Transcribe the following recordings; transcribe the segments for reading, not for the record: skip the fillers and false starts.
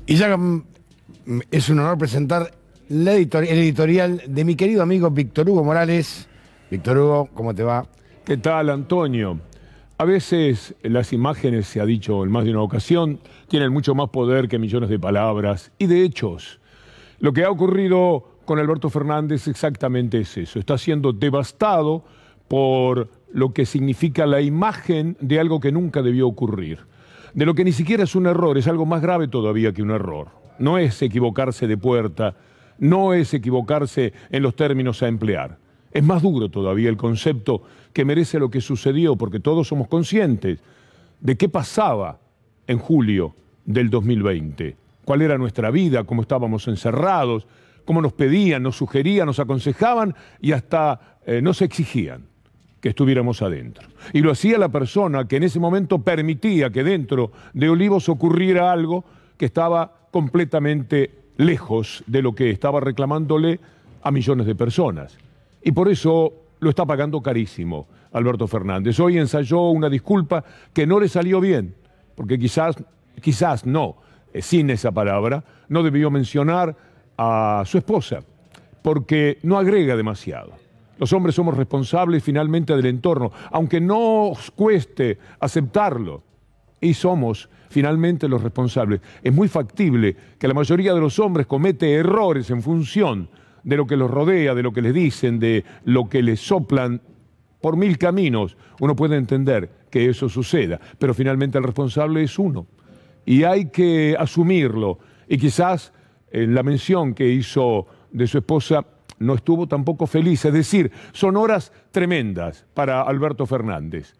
Y ya es un honor presentar el editorial de mi querido amigo Víctor Hugo Morales. Víctor Hugo, ¿cómo te va? ¿Qué tal, Antonio? A veces las imágenes, se ha dicho en más de una ocasión, tienen mucho más poder que millones de palabras y de hechos. Lo que ha ocurrido con Alberto Fernández exactamente es eso. Está siendo devastado por lo que significa la imagen de algo que nunca debió ocurrir. De lo que ni siquiera es un error, es algo más grave todavía que un error. No es equivocarse de puerta, no es equivocarse en los términos a emplear. Es más duro todavía el concepto que merece lo que sucedió, porque todos somos conscientes de qué pasaba en julio del 2020. Cuál era nuestra vida, cómo estábamos encerrados, cómo nos pedían, nos sugerían, nos aconsejaban y hasta nos exigían que estuviéramos adentro. Y lo hacía la persona que en ese momento permitía que dentro de Olivos ocurriera algo que estaba completamente lejos de lo que estaba reclamándole a millones de personas. Y por eso lo está pagando carísimo Alberto Fernández. Hoy ensayó una disculpa que no le salió bien, porque quizás no, sin esa palabra, no debió mencionar a su esposa, porque no agrega demasiado. Los hombres somos responsables finalmente del entorno, aunque nos cueste aceptarlo, y somos finalmente los responsables. Es muy factible que la mayoría de los hombres comete errores en función de lo que los rodea, de lo que les dicen, de lo que les soplan por mil caminos. Uno puede entender que eso suceda, pero finalmente el responsable es uno. Y hay que asumirlo. Y quizás en la mención que hizo de su esposa no estuvo tampoco feliz. Es decir, son horas tremendas para Alberto Fernández.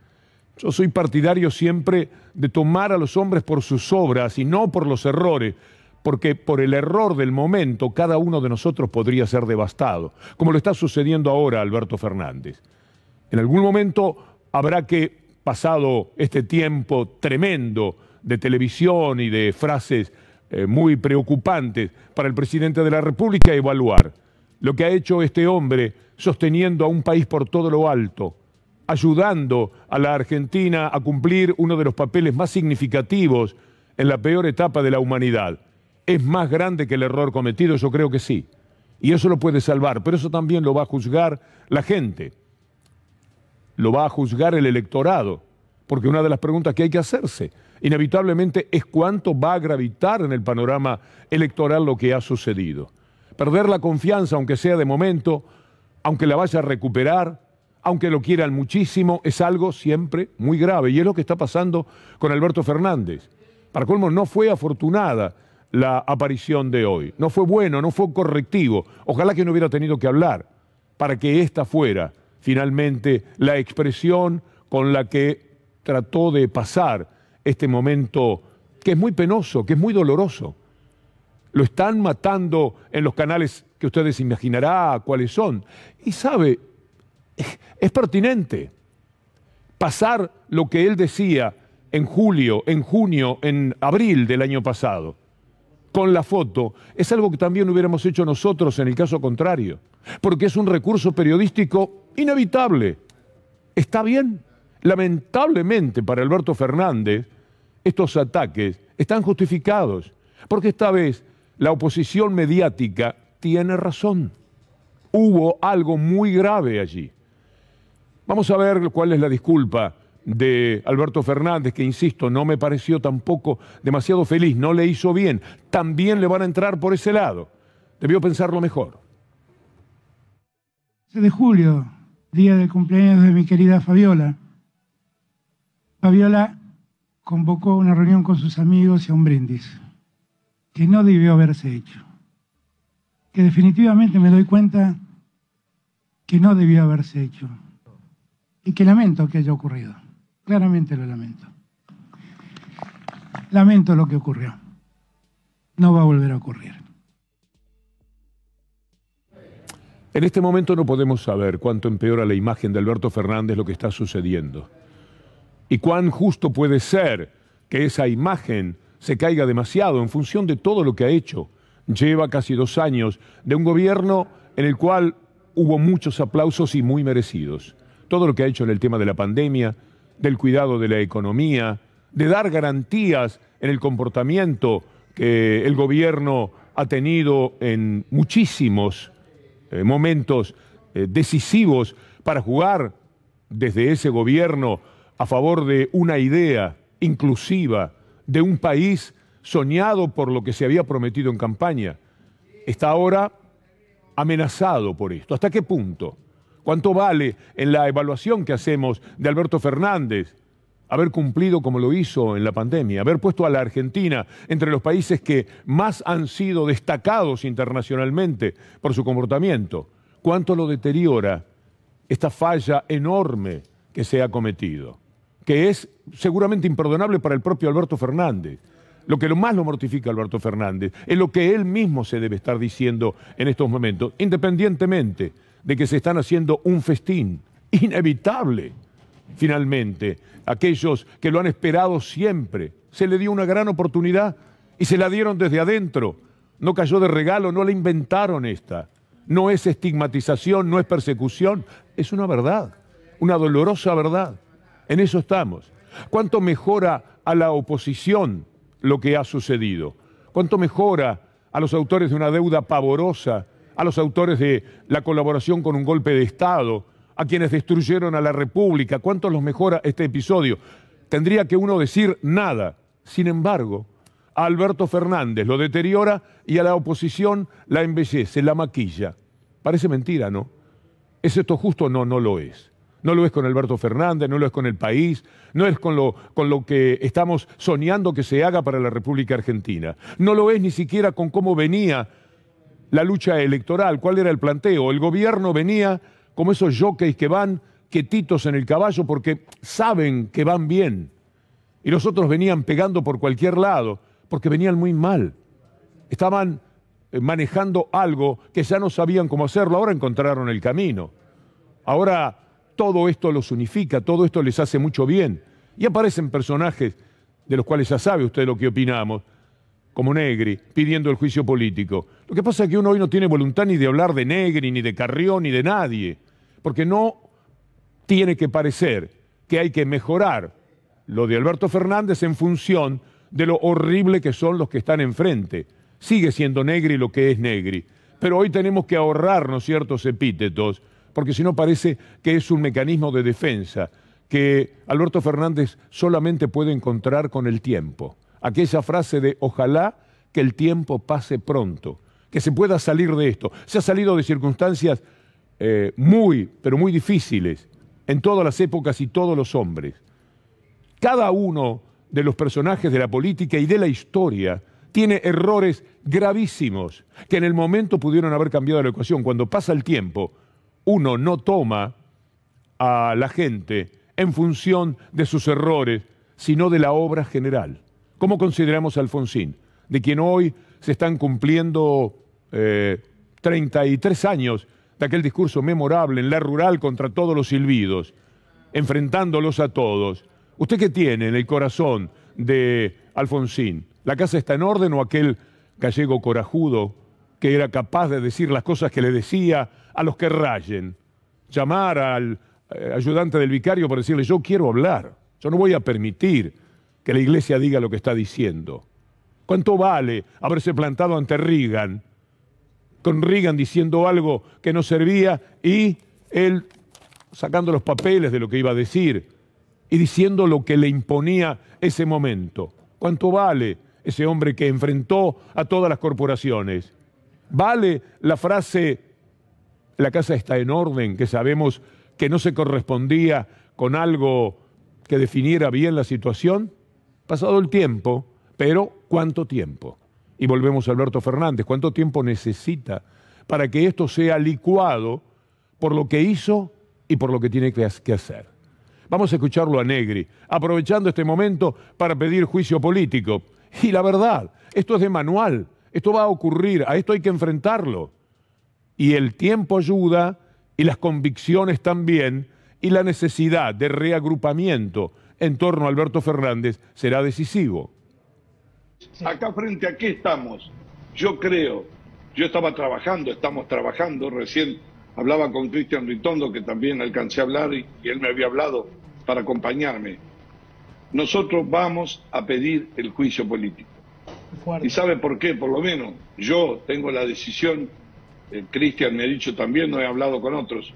Yo soy partidario siempre de tomar a los hombres por sus obras y no por los errores, porque por el error del momento cada uno de nosotros podría ser devastado, como lo está sucediendo ahora a Alberto Fernández. En algún momento habrá que, pasado este tiempo tremendo de televisión y de frases muy preocupantes para el presidente de la República, evaluar lo que ha hecho este hombre sosteniendo a un país por todo lo alto, ayudando a la Argentina a cumplir uno de los papeles más significativos en la peor etapa de la humanidad. ¿Es más grande que el error cometido? Yo creo que sí. Y eso lo puede salvar, pero eso también lo va a juzgar la gente. Lo va a juzgar el electorado, porque una de las preguntas que hay que hacerse inevitablemente es cuánto va a gravitar en el panorama electoral lo que ha sucedido. Perder la confianza, aunque sea de momento, aunque la vaya a recuperar, aunque lo quieran muchísimo, es algo siempre muy grave. Y es lo que está pasando con Alberto Fernández. Para colmo, no fue afortunada la aparición de hoy. No fue bueno, no fue correctivo. Ojalá que no hubiera tenido que hablar para que esta fuera finalmente la expresión con la que trató de pasar este momento que es muy penoso, que es muy doloroso. Lo están matando en los canales que ustedes imaginarán cuáles son. Y sabe, es pertinente pasar lo que él decía en julio, en junio, en abril del año pasado, con la foto, es algo que también hubiéramos hecho nosotros en el caso contrario, porque es un recurso periodístico inevitable. Está bien. Lamentablemente para Alberto Fernández, estos ataques están justificados, porque esta vez la oposición mediática tiene razón. Hubo algo muy grave allí. Vamos a ver cuál es la disculpa de Alberto Fernández, que insisto, no me pareció tampoco demasiado feliz, no le hizo bien. También le van a entrar por ese lado. Debió pensarlo mejor. De julio, día del cumpleaños de mi querida Fabiola. Fabiola convocó una reunión con sus amigos y a un brindis, que no debió haberse hecho. Que definitivamente me doy cuenta que no debió haberse hecho. Y que lamento que haya ocurrido. Claramente lo lamento. Lamento lo que ocurrió. No va a volver a ocurrir. En este momento no podemos saber cuánto empeora la imagen de Alberto Fernández lo que está sucediendo. Y cuán justo puede ser que esa imagen se caiga demasiado en función de todo lo que ha hecho. Lleva casi 2 años de un gobierno en el cual hubo muchos aplausos y muy merecidos. Todo lo que ha hecho en el tema de la pandemia, del cuidado de la economía, de dar garantías en el comportamiento que el gobierno ha tenido en muchísimos momentos decisivos para jugar desde ese gobierno a favor de una idea inclusiva, de un país soñado por lo que se había prometido en campaña, está ahora amenazado por esto. ¿Hasta qué punto? ¿Cuánto vale en la evaluación que hacemos de Alberto Fernández haber cumplido como lo hizo en la pandemia, haber puesto a la Argentina entre los países que más han sido destacados internacionalmente por su comportamiento? ¿Cuánto lo deteriora esta falla enorme que se ha cometido? Que es seguramente imperdonable para el propio Alberto Fernández. Lo que más lo mortifica a Alberto Fernández es lo que él mismo se debe estar diciendo en estos momentos, independientemente de que se están haciendo un festín inevitable. Finalmente, aquellos que lo han esperado siempre, se le dio una gran oportunidad y se la dieron desde adentro. No cayó de regalo, no la inventaron esta. No es estigmatización, no es persecución, es una verdad, una dolorosa verdad. En eso estamos. ¿Cuánto mejora a la oposición lo que ha sucedido? ¿Cuánto mejora a los autores de una deuda pavorosa, a los autores de la colaboración con un golpe de Estado, a quienes destruyeron a la República? ¿Cuánto los mejora este episodio? Tendría que uno decir nada. Sin embargo, a Alberto Fernández lo deteriora y a la oposición la embellece, la maquilla. Parece mentira, ¿no? ¿Es esto justo? No, no lo es. No lo es con Alberto Fernández, no lo es con el país, no es con lo que estamos soñando que se haga para la República Argentina. No lo es ni siquiera con cómo venía la lucha electoral, cuál era el planteo. El gobierno venía como esos jockeys que van quietitos en el caballo porque saben que van bien. Y los otros venían pegando por cualquier lado porque venían muy mal. Estaban manejando algo que ya no sabían cómo hacerlo, ahora encontraron el camino. Ahora todo esto los unifica, todo esto les hace mucho bien. Y aparecen personajes de los cuales ya sabe usted lo que opinamos, como Negri, pidiendo el juicio político. Lo que pasa es que uno hoy no tiene voluntad ni de hablar de Negri, ni de Carrión, ni de nadie, porque no tiene que parecer que hay que mejorar lo de Alberto Fernández en función de lo horrible que son los que están enfrente. Sigue siendo Negri lo que es Negri, pero hoy tenemos que ahorrarnos ciertos epítetos, porque si no parece que es un mecanismo de defensa que Alberto Fernández solamente puede encontrar con el tiempo. Aquella frase de ojalá que el tiempo pase pronto, que se pueda salir de esto. Se ha salido de circunstancias pero muy difíciles en todas las épocas y todos los hombres. Cada uno de los personajes de la política y de la historia tiene errores gravísimos que en el momento pudieron haber cambiado la ecuación. Cuando pasa el tiempo, uno no toma a la gente en función de sus errores, sino de la obra general. ¿Cómo consideramos a Alfonsín? De quien hoy se están cumpliendo 33 años de aquel discurso memorable en la rural contra todos los silbidos, enfrentándolos a todos. ¿Usted qué tiene en el corazón de Alfonsín? ¿La casa está en orden o aquel gallego corajudo que era capaz de decir las cosas que le decía a los que rayen? Llamar al ayudante del vicario para decirle, yo quiero hablar, yo no voy a permitir que la iglesia diga lo que está diciendo. ¿Cuánto vale haberse plantado ante Reagan, con Reagan diciendo algo que no servía y él sacando los papeles de lo que iba a decir y diciendo lo que le imponía ese momento? ¿Cuánto vale ese hombre que enfrentó a todas las corporaciones? ¿Vale la frase, la casa está en orden, que sabemos que no se correspondía con algo que definiera bien la situación? Pasado el tiempo, pero ¿cuánto tiempo? Y volvemos a Alberto Fernández. ¿Cuánto tiempo necesita para que esto sea licuado por lo que hizo y por lo que tiene que hacer? Vamos a escucharlo a Negri, aprovechando este momento para pedir juicio político. Y la verdad, esto es de manual, esto va a ocurrir, a esto hay que enfrentarlo. Y el tiempo ayuda, y las convicciones también, y la necesidad de reagrupamiento en torno a Alberto Fernández será decisivo. Acá frente a qué estamos, yo creo, yo estaba trabajando, estamos trabajando, recién hablaba con Cristian Ritondo, que también alcancé a hablar y él me había hablado para acompañarme. Nosotros vamos a pedir el juicio político. ¿Y sabe por qué? Por lo menos yo tengo la decisión, Cristian me ha dicho también, no he hablado con otros.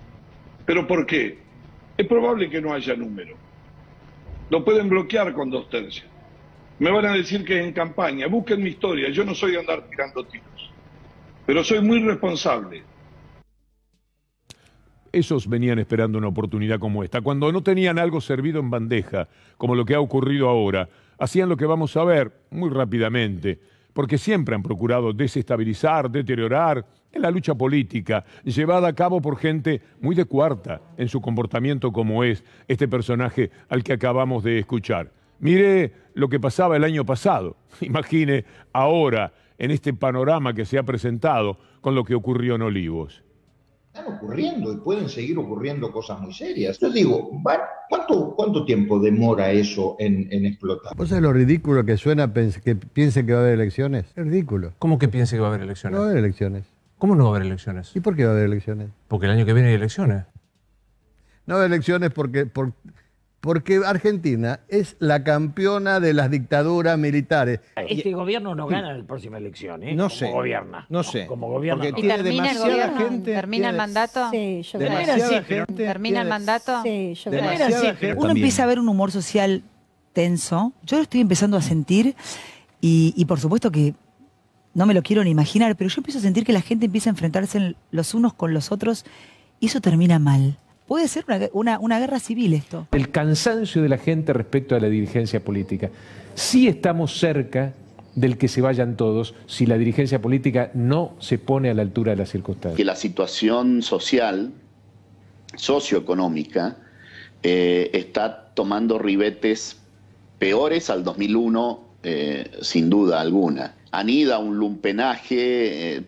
¿Pero por qué? Es probable que no haya número. Lo pueden bloquear con 2/3. Me van a decir que es en campaña. Busquen mi historia. Yo no soy de andar tirando tiros. Pero soy muy responsable. Esos venían esperando una oportunidad como esta. Cuando no tenían algo servido en bandeja, como lo que ha ocurrido ahora, hacían lo que vamos a ver muy rápidamente, porque siempre han procurado desestabilizar, deteriorar en la lucha política, llevada a cabo por gente muy de cuarta en su comportamiento, como es este personaje al que acabamos de escuchar. Mire lo que pasaba el año pasado. Imagine ahora, en este panorama que se ha presentado, con lo que ocurrió en Olivos. Están ocurriendo y pueden seguir ocurriendo cosas muy serias. Yo digo, ¿cuánto tiempo demora eso en explotar? ¿Vos sabés lo ridículo que suena que piense que va a haber elecciones? Es ridículo. ¿Cómo que piense que va a haber elecciones? No va a haber elecciones. ¿Cómo no va a haber elecciones? ¿Y por qué va a haber elecciones? Porque el año que viene hay elecciones. No va a haber elecciones porque Argentina es la campeona de las dictaduras militares. Este gobierno no gana en la próxima elección, ¿eh? No Como sé. gobierna. No sé. Como gobierno. Porque No. tiene termina el demasiada gobierno? gente. ¿Termina el mandato? Sí, yo creo. Demasiada que gente. ¿Termina el mandato? Sí, yo creo. Demasiada gente. Uno empieza a ver un humor social tenso. Yo lo estoy empezando a sentir y por supuesto que no me lo quiero ni imaginar, pero yo empiezo a sentir que la gente empieza a enfrentarse los unos con los otros y eso termina mal. Puede ser una guerra civil esto. El cansancio de la gente respecto a la dirigencia política. Sí estamos cerca del que se vayan todos si la dirigencia política no se pone a la altura de las circunstancias. Que la situación social, socioeconómica, está tomando ribetes peores al 2001, sin duda alguna. Anida un lumpenaje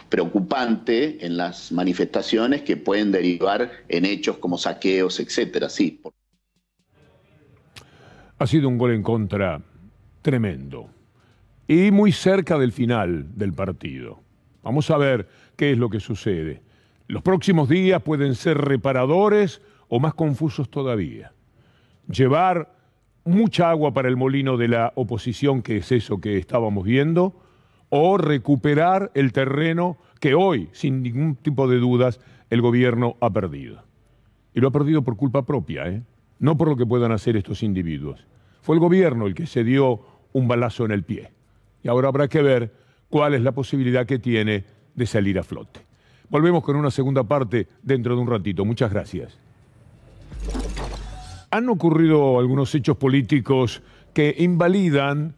preocupante en las manifestaciones que pueden derivar en hechos como saqueos, etcétera. Sí. Ha sido un gol en contra tremendo y muy cerca del final del partido. Vamos a ver qué es lo que sucede. Los próximos días pueden ser reparadores o más confusos todavía. Llevar mucha agua para el molino de la oposición, que es eso que estábamos viendo, o recuperar el terreno que hoy, sin ningún tipo de dudas, el gobierno ha perdido. Y lo ha perdido por culpa propia, no por lo que puedan hacer estos individuos. Fue el gobierno el que se dio un balazo en el pie. Y ahora habrá que ver cuál es la posibilidad que tiene de salir a flote. Volvemos con una segunda parte dentro de un ratito. Muchas gracias. Han ocurrido algunos hechos políticos que invalidan,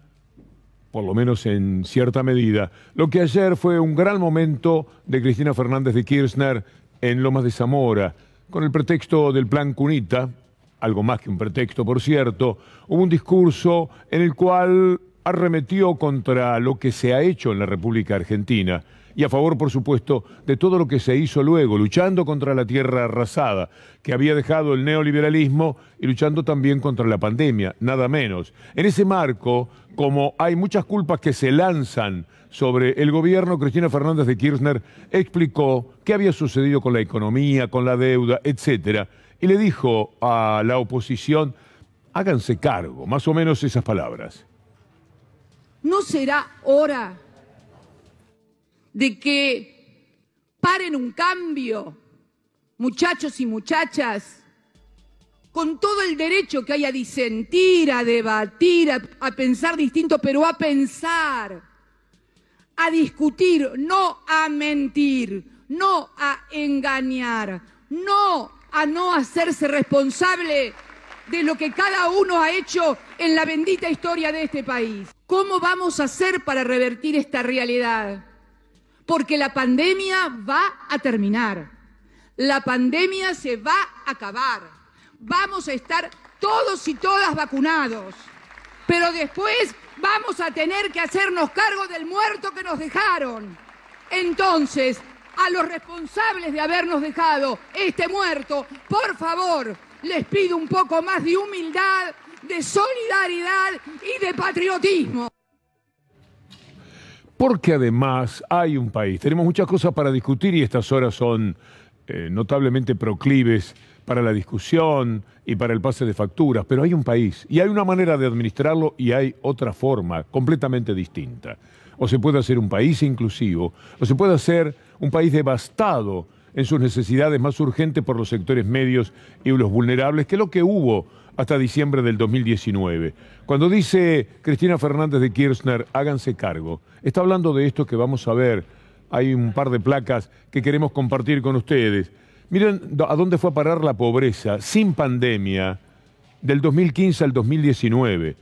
por lo menos en cierta medida, lo que ayer fue un gran momento de Cristina Fernández de Kirchner en Lomas de Zamora, con el pretexto del Plan Cunita, algo más que un pretexto, por cierto. Hubo un discurso en el cual arremetió contra lo que se ha hecho en la República Argentina y a favor, por supuesto, de todo lo que se hizo luego, luchando contra la tierra arrasada que había dejado el neoliberalismo y luchando también contra la pandemia, nada menos. En ese marco, como hay muchas culpas que se lanzan sobre el gobierno, Cristina Fernández de Kirchner explicó qué había sucedido con la economía, con la deuda, etcétera, y le dijo a la oposición, háganse cargo, más o menos esas palabras. ¿No será hora de que paren un cambio, muchachos y muchachas, con todo el derecho que hay a disentir, a debatir, a pensar distinto, pero a pensar, a discutir, no a mentir, no a engañar, no a no hacerse responsable de lo que cada uno ha hecho en la bendita historia de este país? ¿Cómo vamos a hacer para revertir esta realidad? Porque la pandemia va a terminar, la pandemia se va a acabar, vamos a estar todos y todas vacunados, pero después vamos a tener que hacernos cargo del muerto que nos dejaron. Entonces, a los responsables de habernos dejado este muerto, por favor, les pido un poco más de humildad, de solidaridad y de patriotismo. Porque además hay un país, tenemos muchas cosas para discutir y estas horas son notablemente proclives para la discusión y para el pase de facturas, pero hay un país y hay una manera de administrarlo y hay otra forma completamente distinta. O se puede hacer un país inclusivo, o se puede hacer un país devastado en sus necesidades más urgentes por los sectores medios y los vulnerables, que es lo que hubo hasta diciembre del 2019. Cuando dice Cristina Fernández de Kirchner, háganse cargo, está hablando de esto que vamos a ver. Hay un par de placas que queremos compartir con ustedes. Miren a dónde fue a parar la pobreza sin pandemia del 2015 al 2019,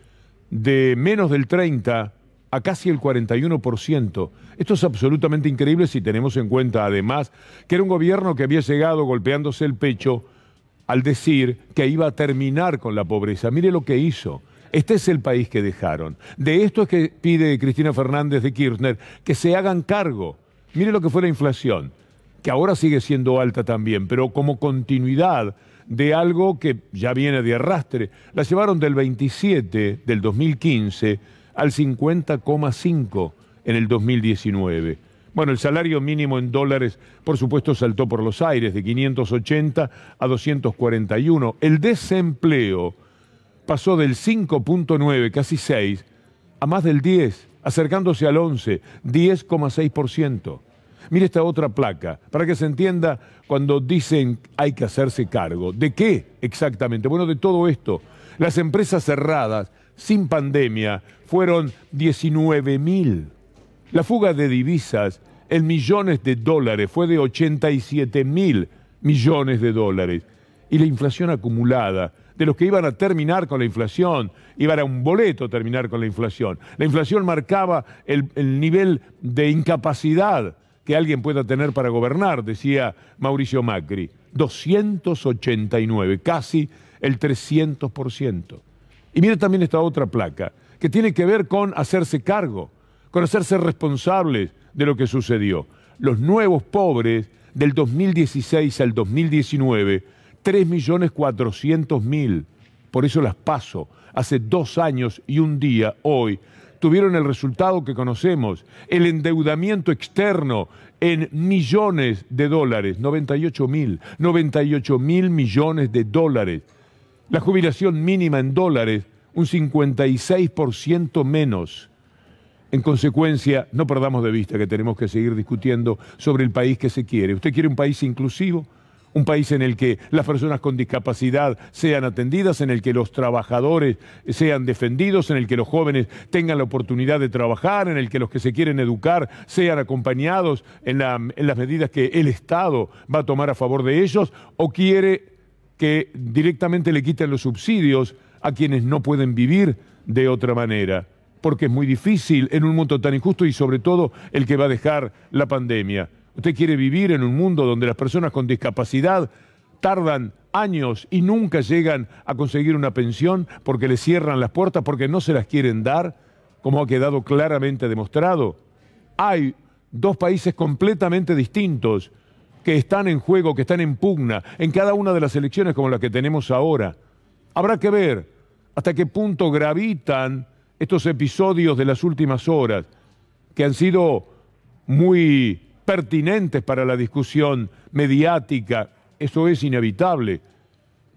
de menos del 30% a casi el 41%. Esto es absolutamente increíble si tenemos en cuenta, además, que era un gobierno que había llegado golpeándose el pecho al decir que iba a terminar con la pobreza. Mire lo que hizo. Este es el país que dejaron. De esto es que pide Cristina Fernández de Kirchner que se hagan cargo. Mire lo que fue la inflación, que ahora sigue siendo alta también, pero como continuidad de algo que ya viene de arrastre. La llevaron del 27 del 2015 al 50,5 en el 2019. Bueno, el salario mínimo en dólares, por supuesto, saltó por los aires, de 580 a 241. El desempleo pasó del 5,9, casi 6, a más del 10, acercándose al 11, 10,6%. Mire esta otra placa, para que se entienda cuando dicen hay que hacerse cargo. ¿De qué exactamente? Bueno, de todo esto. Las empresas cerradas, sin pandemia, fueron 19.000. La fuga de divisas en millones de dólares fue de 87.000 millones de dólares. Y la inflación acumulada, de los que iban a terminar con la inflación, iban a un boleto terminar con la inflación. La inflación marcaba el nivel de incapacidad que alguien pueda tener para gobernar, decía Mauricio Macri. 289, casi el 300%. Y mire también esta otra placa, que tiene que ver con hacerse cargo, con hacerse responsables de lo que sucedió. Los nuevos pobres del 2016 al 2019, 3.400.000. Por eso las PASO, hace 2 años y un día, hoy, tuvieron el resultado que conocemos, el endeudamiento externo en millones de dólares, 98.000 millones de dólares. La jubilación mínima en dólares, un 56% menos. En consecuencia, no perdamos de vista que tenemos que seguir discutiendo sobre el país que se quiere. ¿Usted quiere un país inclusivo? Un país en el que las personas con discapacidad sean atendidas, en el que los trabajadores sean defendidos, en el que los jóvenes tengan la oportunidad de trabajar, en el que los que se quieren educar sean acompañados en las medidas que el Estado va a tomar a favor de ellos, o quiere que directamente le quiten los subsidios a quienes no pueden vivir de otra manera, porque es muy difícil en un mundo tan injusto y sobre todo el que va a dejar la pandemia. ¿Usted quiere vivir en un mundo donde las personas con discapacidad tardan años y nunca llegan a conseguir una pensión porque les cierran las puertas, porque no se las quieren dar, como ha quedado claramente demostrado? Hay 2 países completamente distintos que están en juego, que están en pugna en cada una de las elecciones como la que tenemos ahora. Habrá que ver hasta qué punto gravitan estos episodios de las últimas horas, que han sido muy pertinentes para la discusión mediática. Eso es inevitable.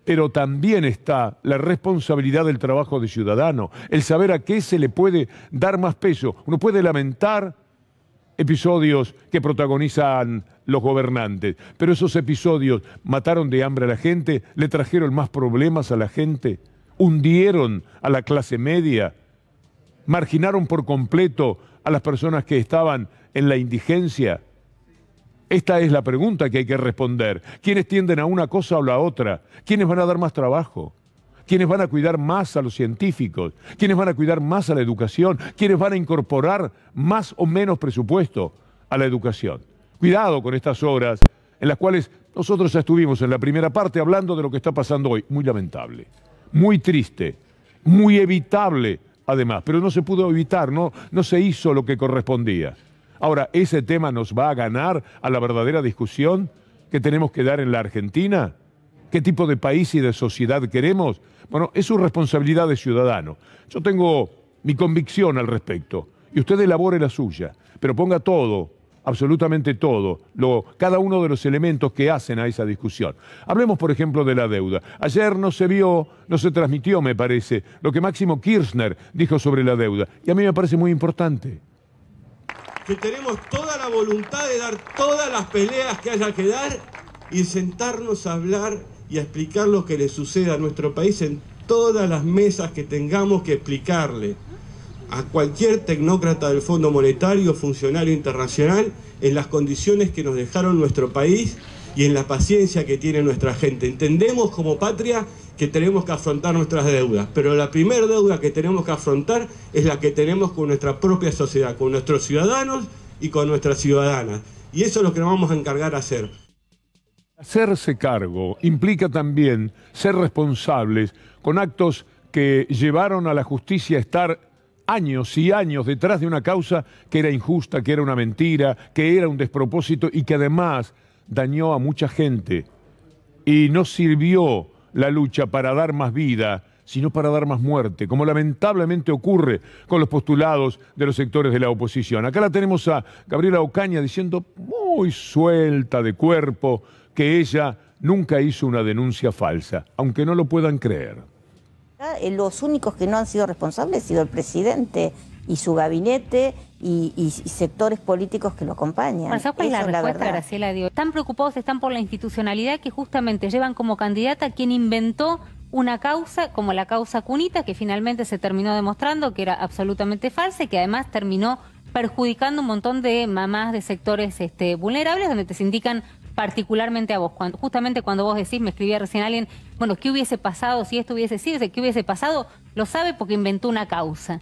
Pero también está la responsabilidad del trabajo de ciudadano, el saber a qué se le puede dar más peso. Uno puede lamentar episodios que protagonizan los gobernantes, pero esos episodios mataron de hambre a la gente, le trajeron más problemas a la gente, hundieron a la clase media, marginaron por completo a las personas que estaban en la indigencia. Esta es la pregunta que hay que responder. ¿Quiénes tienden a una cosa o la otra? ¿Quiénes van a dar más trabajo? ¿Quiénes van a cuidar más a los científicos? ¿Quiénes van a cuidar más a la educación? ¿Quiénes van a incorporar más o menos presupuesto a la educación? Cuidado con estas horas en las cuales nosotros ya estuvimos en la primera parte hablando de lo que está pasando hoy. Muy lamentable, muy triste, muy evitable además, pero no se pudo evitar, no se hizo lo que correspondía. Ahora, ¿ese tema nos va a ganar a la verdadera discusión que tenemos que dar en la Argentina? ¿Qué tipo de país y de sociedad queremos? Bueno, es su responsabilidad de ciudadano. Yo tengo mi convicción al respecto y usted elabore la suya, pero ponga todo absolutamente todo, cada uno de los elementos que hacen a esa discusión. Hablemos, por ejemplo, de la deuda. Ayer no se transmitió, me parece, lo que Máximo Kirchner dijo sobre la deuda, y a mí me parece muy importante. Que tenemos toda la voluntad de dar todas las peleas que haya que dar y sentarnos a hablar y a explicar lo que le sucede a nuestro país en todas las mesas que tengamos que explicarle a cualquier tecnócrata del Fondo Monetario, funcionario internacional, en las condiciones que nos dejaron nuestro país y en la paciencia que tiene nuestra gente. Entendemos como patria que tenemos que afrontar nuestras deudas, pero la primera deuda que tenemos que afrontar es la que tenemos con nuestra propia sociedad, con nuestros ciudadanos y con nuestras ciudadanas. Y eso es lo que nos vamos a encargar a hacer. Hacerse cargo implica también ser responsables con actos que llevaron a la justicia a estar años y años detrás de una causa que era injusta, que era una mentira, que era un despropósito y que además dañó a mucha gente. Y no sirvió la lucha para dar más vida, sino para dar más muerte, como lamentablemente ocurre con los postulados de los sectores de la oposición. Acá la tenemos a Gabriela Ocaña diciendo muy suelta de cuerpo que ella nunca hizo una denuncia falsa, aunque no lo puedan creer. Los únicos que no han sido responsables han sido el presidente y su gabinete y sectores políticos que lo acompañan. ¿Sabes cuál es la respuesta, Graciela? Digo, tan preocupados están por la institucionalidad que justamente llevan como candidata a quien inventó una causa como la causa Cunita, que finalmente se terminó demostrando que era absolutamente falsa y que además terminó perjudicando un montón de mamás de sectores vulnerables, donde te sindican particularmente a vos. Justamente cuando vos decís, me escribía recién alguien, bueno, ¿qué hubiese pasado si esto hubiese sido? ¿Qué hubiese pasado? Lo sabe porque inventó una causa.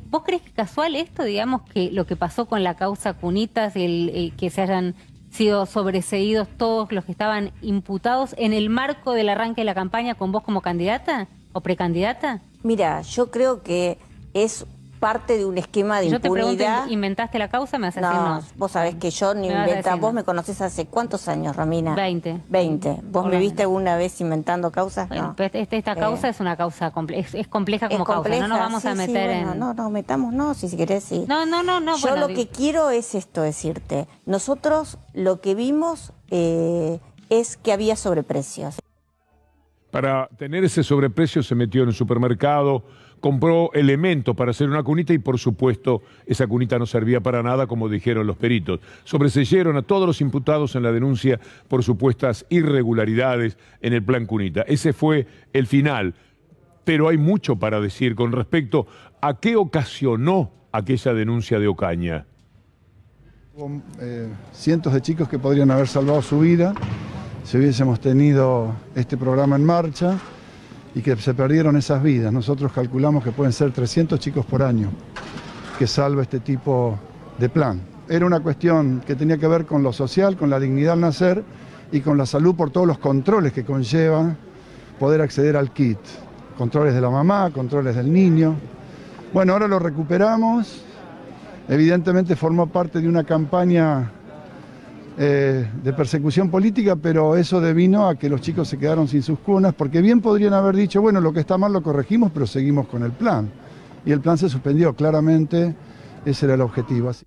¿Vos crees que casual esto, digamos, que lo que pasó con la causa Cunitas, que se hayan sido sobreseídos todos los que estaban imputados en el marco del arranque de la campaña con vos como candidata o precandidata? Mira, yo creo que es parte de un esquema de impunidad. Yo te pregunto, ¿inventaste la causa? Me vas a decir no. Vos sabés que yo ni inventa. Vos me conocés hace ¿cuántos años, Romina? 20. 20. ¿Vos me viste alguna vez inventando causas? Bueno, no. Esta causa es una causa compleja, es compleja como causa. No nos vamos a meter en... No, metamos, si querés, sí. No. Yo lo que quiero es esto, decirte. Nosotros lo que vimos es que había sobreprecios. Para tener ese sobreprecio se metió en el supermercado, compró elementos para hacer una cunita y por supuesto esa cunita no servía para nada, como dijeron los peritos. Sobreseyeron a todos los imputados en la denuncia por supuestas irregularidades en el plan cunita. Ese fue el final, pero hay mucho para decir con respecto a qué ocasionó aquella denuncia de Ocaña. Hubo cientos de chicos que podrían haber salvado su vida si hubiésemos tenido este programa en marcha y que se perdieron esas vidas. Nosotros calculamos que pueden ser 300 chicos por año que salva este tipo de plan. Era una cuestión que tenía que ver con lo social, con la dignidad al nacer y con la salud por todos los controles que conlleva poder acceder al kit. Controles de la mamá, controles del niño. Bueno, ahora lo recuperamos. Evidentemente formó parte de una campaña de persecución política, pero eso devino a que los chicos se quedaron sin sus cunas, porque bien podrían haber dicho, bueno, lo que está mal lo corregimos, pero seguimos con el plan. Y el plan se suspendió, claramente ese era el objetivo. Es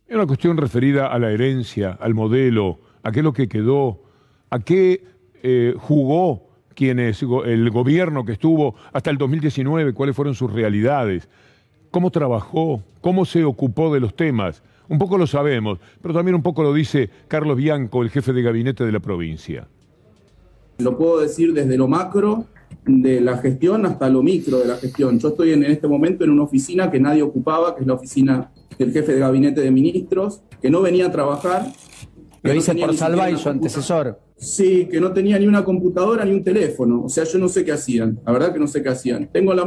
una cuestión referida a la herencia, al modelo, a qué es lo que quedó, a qué jugó el gobierno que estuvo hasta el 2019, cuáles fueron sus realidades, cómo trabajó, cómo se ocupó de los temas. Un poco lo sabemos, pero también un poco lo dice Carlos Bianco, el jefe de gabinete de la provincia. Lo puedo decir desde lo macro de la gestión hasta lo micro de la gestión. Yo estoy en este momento en una oficina que nadie ocupaba, que es la oficina del jefe de gabinete de ministros, que no venía a trabajar. Lo dice por Salva y su antecesor. Sí, que no tenía ni una computadora ni un teléfono. O sea, yo no sé qué hacían. La verdad que no sé qué hacían. Tengo el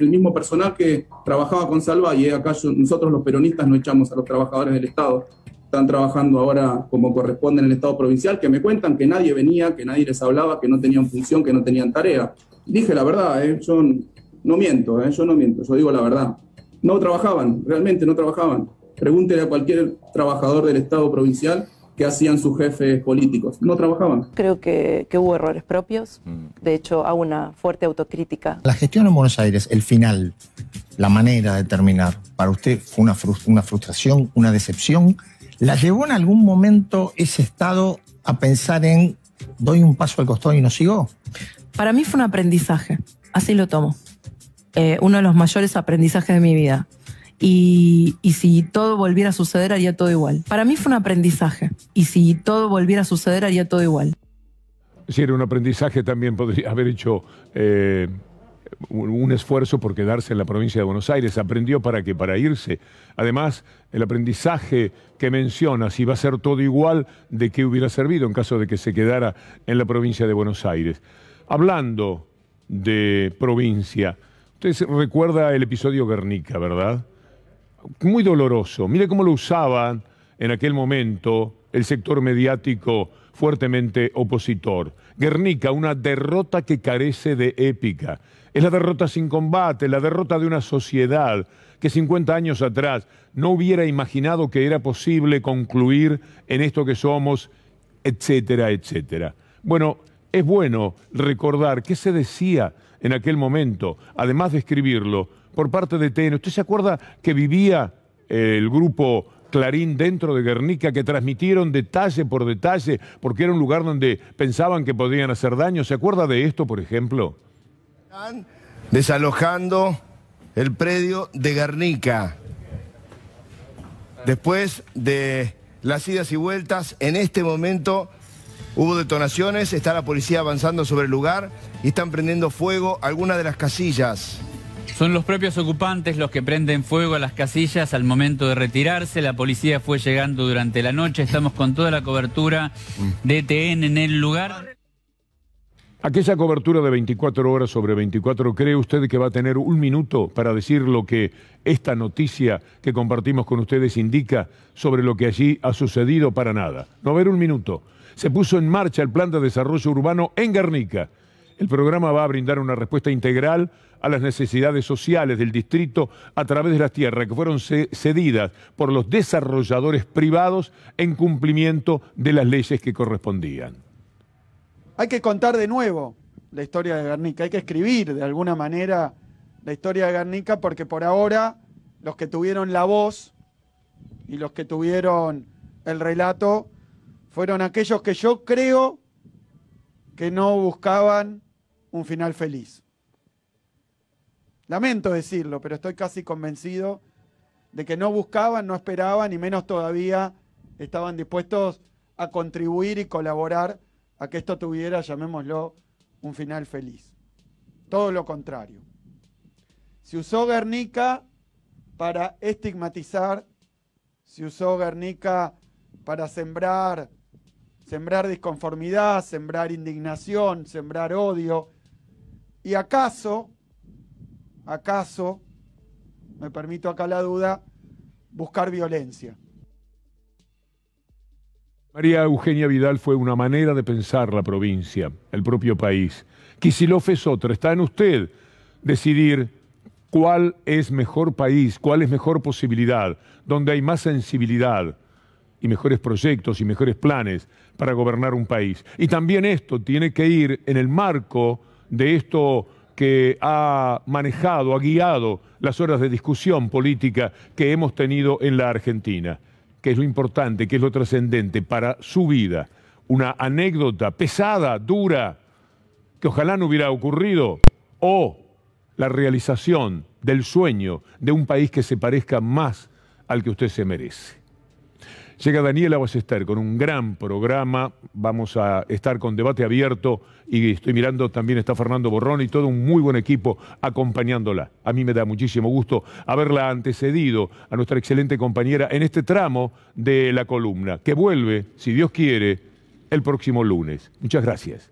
mismo personal que trabajaba con Salva y acá nosotros los peronistas no echamos a los trabajadores del Estado. Están trabajando ahora como corresponde en el Estado provincial, que me cuentan que nadie venía, que nadie les hablaba, que no tenían función, que no tenían tarea. Dije la verdad, yo no miento, yo digo la verdad. No trabajaban, realmente no trabajaban. Pregúntele a cualquier trabajador del Estado provincial que hacían sus jefes políticos. No trabajaban. Creo que hubo errores propios. De hecho, hago una fuerte autocrítica. La gestión en Buenos Aires, el final, la manera de terminar, ¿para usted fue una frustración, una decepción? ¿La llevó en algún momento ese estado a pensar en doy un paso al costado y no sigo? Para mí fue un aprendizaje, así lo tomo. Uno de los mayores aprendizajes de mi vida. Y si todo volviera a suceder, haría todo igual. Para mí fue un aprendizaje. Y si todo volviera a suceder, haría todo igual. Si era un aprendizaje, también podría haber hecho un esfuerzo por quedarse en la provincia de Buenos Aires. Aprendió para qué, para irse. Además, el aprendizaje que menciona, si va a ser todo igual, ¿de qué hubiera servido en caso de que se quedara en la provincia de Buenos Aires? Hablando de provincia, usted recuerda el episodio Guernica, ¿verdad? Muy doloroso. Mire cómo lo usaban en aquel momento el sector mediático fuertemente opositor. Guernica, una derrota que carece de épica. Es la derrota sin combate, la derrota de una sociedad que 50 años atrás no hubiera imaginado que era posible concluir en esto que somos, etcétera, etcétera. Bueno, es bueno recordar qué se decía en aquel momento, además de escribirlo, por parte de TN. ¿Usted se acuerda que vivía el grupo Clarín dentro de Guernica, que transmitieron detalle por detalle, porque era un lugar donde pensaban que podían hacer daño? ¿Se acuerda de esto, por ejemplo? Están desalojando el predio de Guernica. Después de las idas y vueltas, en este momento hubo detonaciones, está la policía avanzando sobre el lugar y están prendiendo fuego algunas de las casillas. Son los propios ocupantes los que prenden fuego a las casillas al momento de retirarse. La policía fue llegando durante la noche. Estamos con toda la cobertura de TN en el lugar. Aquella cobertura de 24 horas sobre 24, ¿cree usted que va a tener un minuto para decir lo que esta noticia que compartimos con ustedes indica sobre lo que allí ha sucedido? Para nada. No va a haber un minuto. Se puso en marcha el plan de desarrollo urbano en Guernica. El programa va a brindar una respuesta integral a las necesidades sociales del distrito a través de las tierras que fueron cedidas por los desarrolladores privados en cumplimiento de las leyes que correspondían. Hay que contar de nuevo la historia de Guernica, hay que escribir de alguna manera la historia de Guernica, porque por ahora los que tuvieron la voz y los que tuvieron el relato fueron aquellos que yo creo que no buscaban un final feliz. Lamento decirlo, pero estoy casi convencido de que no buscaban, no esperaban y menos todavía estaban dispuestos a contribuir y colaborar a que esto tuviera, llamémoslo, un final feliz. Todo lo contrario. Se usó Guernica para estigmatizar, se usó Guernica para sembrar disconformidad, sembrar indignación, sembrar odio. Y acaso, me permito acá la duda, buscar violencia. María Eugenia Vidal fue una manera de pensar la provincia, el propio país. Kicillof es otra. Está en usted decidir cuál es mejor país, cuál es mejor posibilidad, donde hay más sensibilidad y mejores proyectos y mejores planes para gobernar un país. Y también esto tiene que ir en el marco de esto que ha manejado, ha guiado las horas de discusión política que hemos tenido en la Argentina, que es lo importante, que es lo trascendente para su vida. Una anécdota pesada, dura, que ojalá no hubiera ocurrido, o la realización del sueño de un país que se parezca más al que usted se merece. Llega Daniela Ballester con un gran programa, vamos a estar con debate abierto y estoy mirando, también está Fernando Borrón y todo un muy buen equipo acompañándola. A mí me da muchísimo gusto haberla antecedido a nuestra excelente compañera en este tramo de la columna, que vuelve, si Dios quiere, el próximo lunes. Muchas gracias.